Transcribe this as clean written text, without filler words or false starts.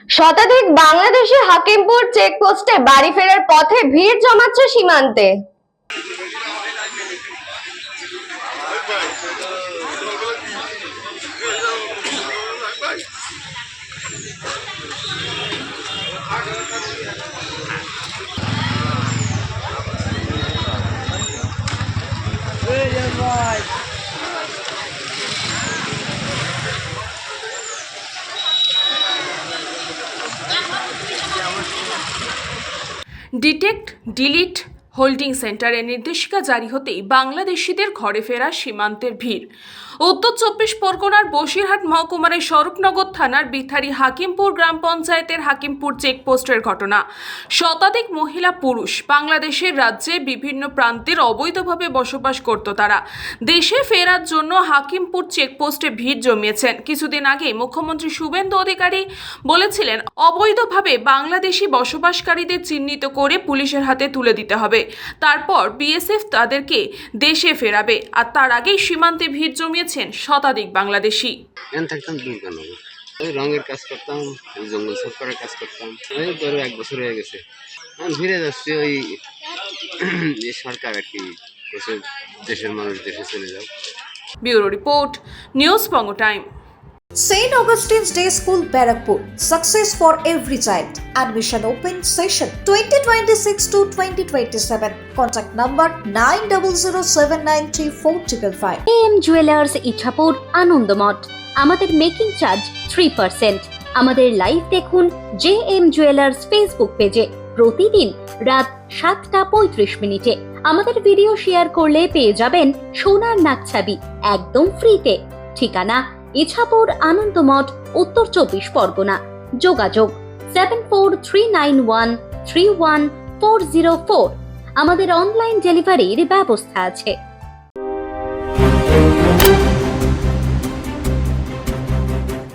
শতাধিক বাংলাদেশি হাকিমপুর চেকপোস্টে বাড়ি ফেরার পথে ভিড় জমাচ্ছে সীমান্তে। ডিটেক্ট ডিলিট হোল্ডিং সেন্টারের নির্দেশিকা জারি হতেই বাংলাদেশিদের ঘরে ফেরা সীমান্তের ভিড়। উত্তর চব্বিশ পরগনার বসিরহাট মহকুমার স্বরূপনগর থানার বিথারি হাকিমপুর গ্রাম পঞ্চায়েতের হাকিমপুর চেকপোস্টের ঘটনা। শতাধিক মহিলা পুরুষ বাংলাদেশের রাজ্যে বিভিন্ন প্রান্তের অবৈধভাবে বসবাস করত। তারা দেশে ফেরার জন্য হাকিমপুর চেকপোস্টে ভিড় জমিয়েছেন। কিছুদিন আগে মুখ্যমন্ত্রী শুভেন্দু অধিকারী বলেছিলেন, অবৈধভাবে বাংলাদেশি বসবাসকারীদের চিহ্নিত করে পুলিশের হাতে তুলে দিতে হবে, তারপর বিএসএফ তাদেরকে দেশে ফেরাবে। আর তার আগেই সীমান্তে ভিড় জমিয়েছেন শতাধিক বাংলাদেশি। রঙের কাজ করতাম, জঙ্গল সাফ করার কাজ করতাম, ধরো 1 বছর হয়ে গেছে। ফিরে যাচ্ছে ওই সরকার আর কি দেশের মানুষ দেশে চলে যাও। Bureau report, news Banga time. St. Augustine's Day School, Barakpur. Success for every child. Admission open session 2026 to 2027. Contact number 9007934555. AM Jewelers Ichhapur Anandamath. আমাদের মেকিং চার্জ 3%। আমাদের লাইভ দেখুন JM Jewelers ফেসবুক পেজে প্রতিদিন রাত 7:35 আমাদের ভিডিও শেয়ার করলে পেয়ে যাবেন সোনার নাকছাবি একদম ফ্রিতে। ঠিকানা ইছাপুর আনন্দমঠ, উত্তর 24 পরগনা। যোগাযোগ 7439131404। আমাদের অনলাইন ডেলিভারির ব্যবস্থা আছে।